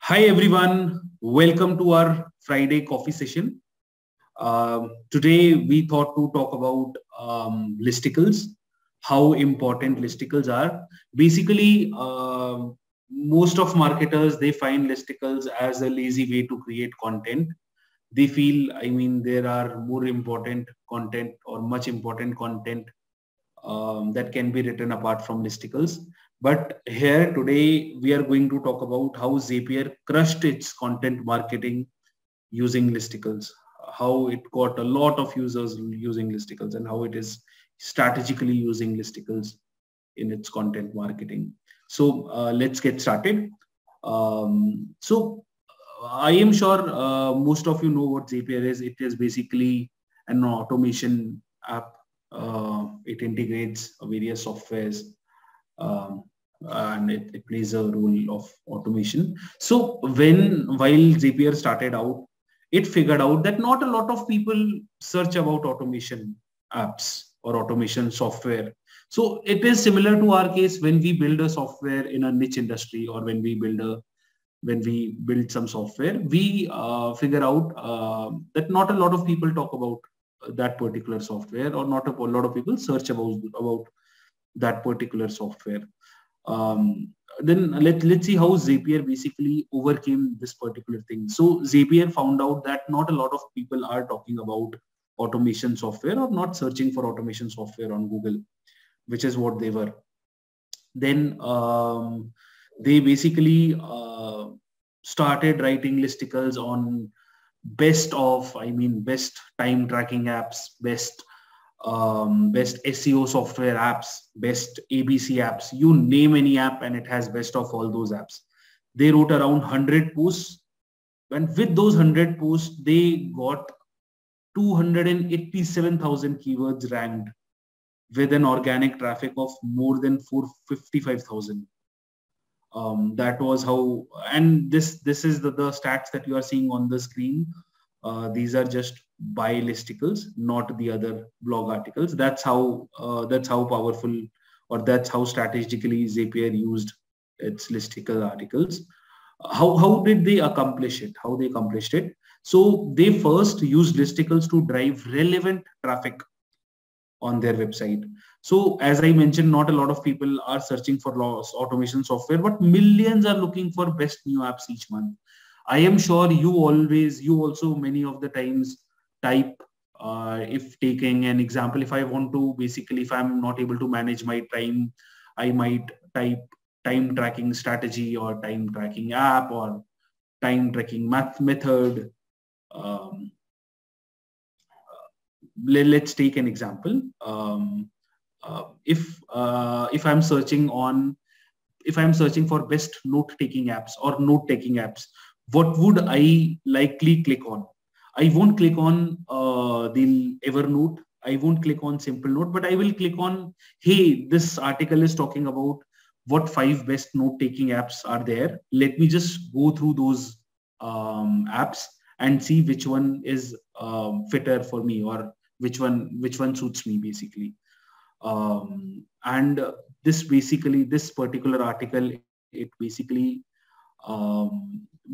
Hi everyone, welcome to our Friday coffee session. Today we thought to talk about listicles, how important listicles are. Basically, most of marketers they find listicles as a lazy way to create content. They feel, there are more important content or much important content that can be written apart from listicles. But here today we are going to talk about how Zapier crushed its content marketing using listicles, how it got a lot of users using listicles, and how it is strategically using listicles in its content marketing. So let's get started. I am sure most of you know what Zapier is. It is basically an automation app. It integrates various softwares, um, and it plays a role of automation. So while Zapier started out, it figured out that not a lot of people search about automation apps or automation software. So it is similar to our case when we build a software in a niche industry, or when we build some software, we figure out that not a lot of people talk about that particular software, or not a lot of people search about that particular software. Then let's see how Zapier basically overcame this particular thing. So Zapier found out that not a lot of people are talking about automation software or not searching for automation software on Google, which is what they were. Then they basically started writing listicles on best time tracking apps, best SEO software apps, best ABC apps. You name any app and it has best of all those apps. They wrote around 100 posts, and with those 100 posts, they got 287,000 keywords ranked with an organic traffic of more than 455,000. That was how, and this is the stats that you are seeing on the screen. These are just by listicles, not the other blog articles. That's how powerful, or that's how strategically Zapier used its listicle articles. How did they accomplish it? How they accomplished it? So they first used listicles to drive relevant traffic on their website. So as I mentioned, not a lot of people are searching for automation software, but millions are looking for best new apps each month. I am sure you also many of the times type, if taking an example, if I want to basically, if I'm not able to manage my time, I might type time tracking strategy or time tracking app or time tracking math method. Um, let's take an example. If I'm searching on, if I'm searching for best note taking apps or note taking apps, what would I likely click on? I won't click on the Evernote. I won't click on Simple Note, but I will click on, hey, this article is talking about what 5 best note taking apps are there. Let me just go through those apps and see which one is fitter for me, or which one suits me basically. And this particular article, it basically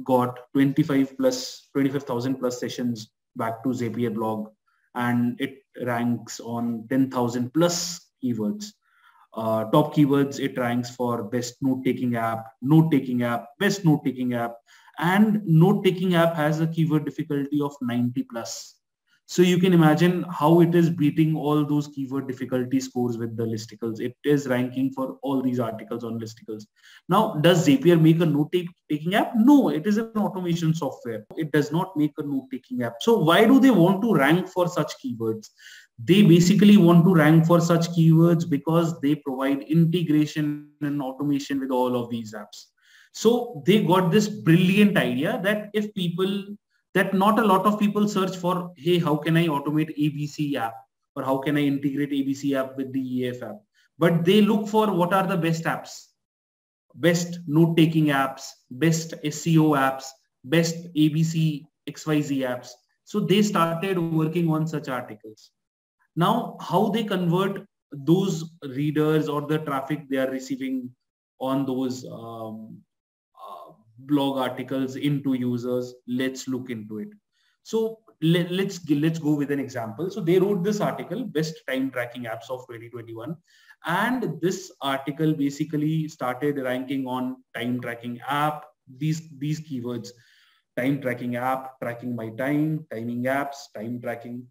got 25,000 plus sessions back to Zapier blog, and it ranks on 10,000 plus keywords. Top keywords, it ranks for best note taking app, best note taking app, and note taking app has a keyword difficulty of 90 plus. So you can imagine how it is beating all those keyword difficulty scores with the listicles. It is ranking for all these articles on listicles. Now, does Zapier make a note-taking app? No, it is an automation software. It does not make a note-taking app. So why do they want to rank for such keywords? They basically want to rank for such keywords because they provide integration and automation with all of these apps. So they got this brilliant idea that not a lot of people search for, hey, how can I automate ABC app, or how can I integrate ABC app with the EAF app? But they look for what are the best apps, best note-taking apps, best SEO apps, best ABC XYZ apps. So they started working on such articles. Now, how they convert those readers or the traffic they are receiving on those blog articles into users. Let's look into it. So let's go with an example. So they wrote this article, best time tracking apps of 2021, and this article basically started ranking on time tracking app, these keywords: time tracking app, tracking my time, timing apps, time tracking.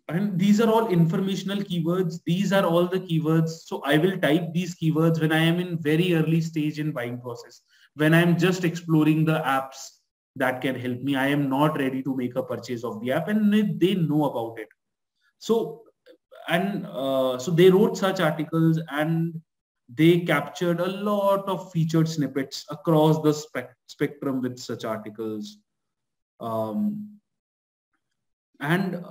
And these are all informational keywords. These are all the keywords. So I will type these keywords when I am in very early stage in buying process, when I'm just exploring the apps that can help me. I am not ready to make a purchase of the app, and they know about it. So, and so they wrote such articles, and they captured a lot of featured snippets across the spectrum with such articles. And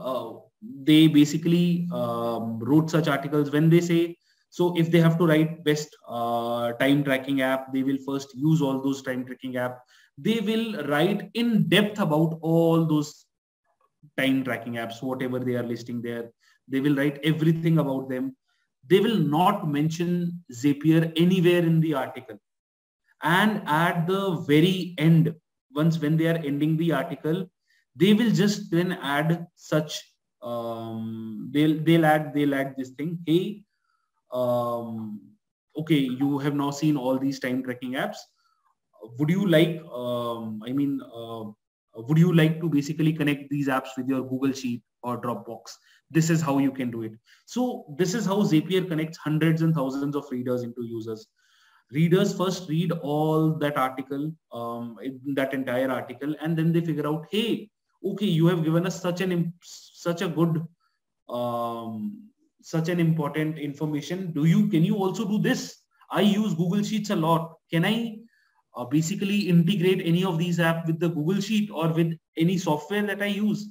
they basically wrote such articles. When they say, so if they have to write best time tracking app, they will first use all those time tracking app. They will write in depth about all those time tracking apps, whatever they are listing there. They will write everything about them. They will not mention Zapier anywhere in the article. And at the very end, when they are ending the article, they will just then add such they'll add this thing. Hey, okay, you have now seen all these time tracking apps. Would you like would you like to basically connect these apps with your Google Sheet or Dropbox? This is how you can do it. So this is how Zapier connects hundreds and thousands of readers into users. Readers first read all that article, that entire article, and then they figure out, hey, okay, you have given us such a good such an important information. Can you also do this? I use Google Sheets a lot. Can I basically integrate any of these apps with the Google Sheet or with any software that I use?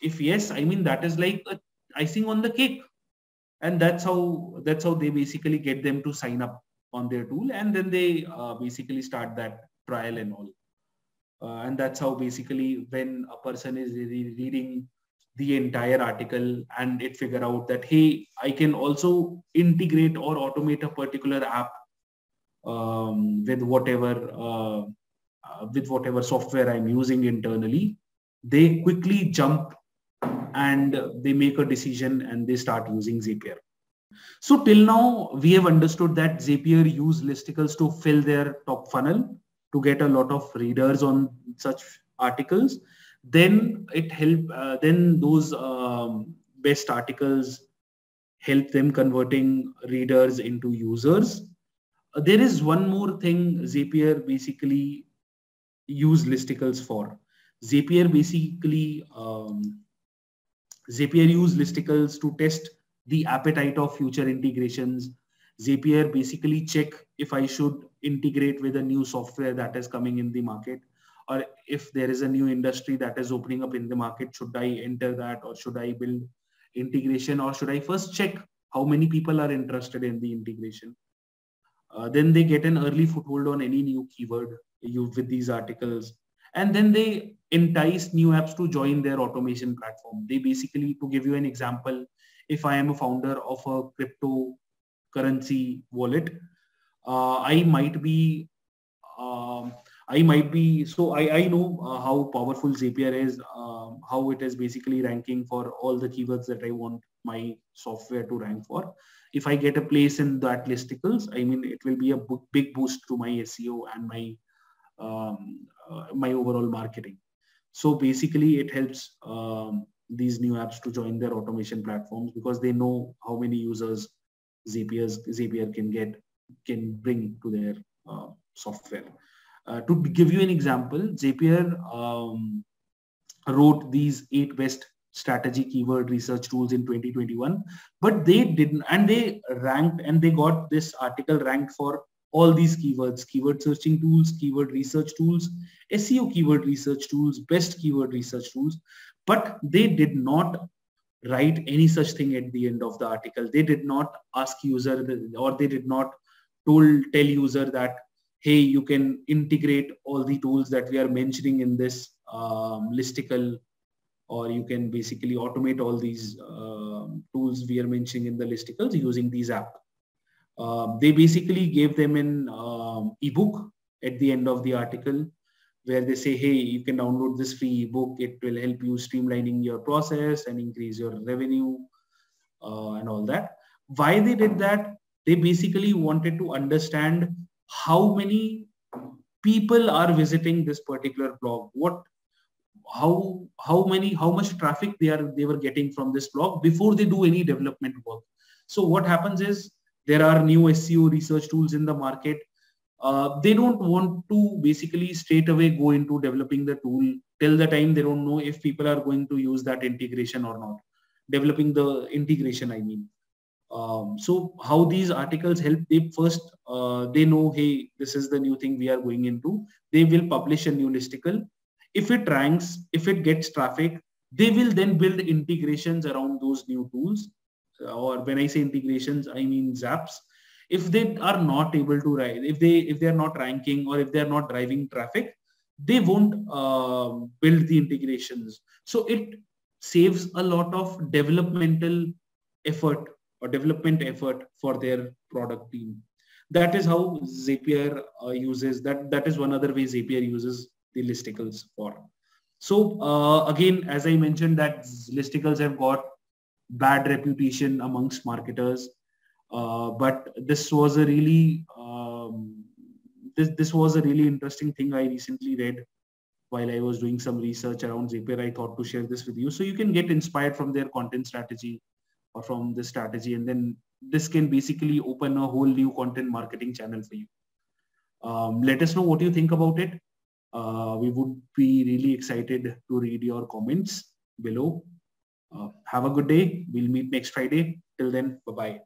If yes, I mean, that is like a icing on the cake. And that's how they basically get them to sign up on their tool, and then they basically start that trial and all. And that's how basically when a person is reading the entire article and it figure out that, hey, I can also integrate or automate a particular app with whatever software I'm using internally, they quickly jump and they make a decision and they start using Zapier. So till now, we have understood that Zapier use listicles to fill their top funnel, to get a lot of readers on such articles. Then then those best articles help them converting readers into users. There is one more thing Zapier basically use listicles for. Zapier basically Zapier use listicles to test the appetite of future integrations. Zapier basically check if I should integrate with a new software that is coming in the market, or if there is a new industry that is opening up in the market, should I enter that, or should I build integration, or should I first check how many people are interested in the integration? Then they get an early foothold on any new keyword with these articles. And then they entice new apps to join their automation platform. They basically, to give you an example, if I am a founder of a cryptocurrency wallet, I might be, so I know how powerful Zapier is, how it is basically ranking for all the keywords that I want my software to rank for. If I get a place in that listicles, I mean, it will be a big boost to my SEO and my overall marketing. So basically it helps these new apps to join their automation platforms, because they know how many users Zapier can bring to their software. To give you an example, Zapier wrote these 8 best strategy keyword research tools in 2021, but they didn't, and they ranked, and they got this article ranked for all these keywords: keyword searching tools, keyword research tools, SEO keyword research tools, best keyword research tools. But they did not write any such thing at the end of the article. They did not ask user, or they did not tell user that, hey, you can integrate all the tools that we are mentioning in this listicle, or you can basically automate all these tools we are mentioning in the listicles using these apps. They basically gave them an ebook at the end of the article, where they say, hey, you can download this free ebook. It will help you streamlining your process and increase your revenue and all that. Why they did that? They basically wanted to understand how many people are visiting this particular blog. How much traffic they were getting from this blog before they do any development work. So what happens is, there are new SEO research tools in the market. They don't want to basically straight away go into developing the tool till the time they don't know if people are going to use that integration or not. Developing the integration, I mean. So how these articles help, they first, they know, hey, this is the new thing we are going into. They will publish a new listicle. If it ranks, if it gets traffic, they will then build integrations around those new tools. Or when I say integrations, I mean Zaps. If they are not able to write, if they are not ranking, or if they are not driving traffic, they won't build the integrations. So it saves a lot of developmental effort or development effort for their product team. That is how Zapier uses that. That is one other way Zapier uses the listicles for. So again, as I mentioned, that listicles have got bad reputation amongst marketers, but this was a really this was a really interesting thing I recently read while I was doing some research around Zapier. I thought to share this with you, so you can get inspired from their content strategy or from this strategy, and then this can basically open a whole new content marketing channel for you. Let us know what you think about it. We would be really excited to read your comments below. Have a good day. We'll meet next Friday. Till then, bye-bye.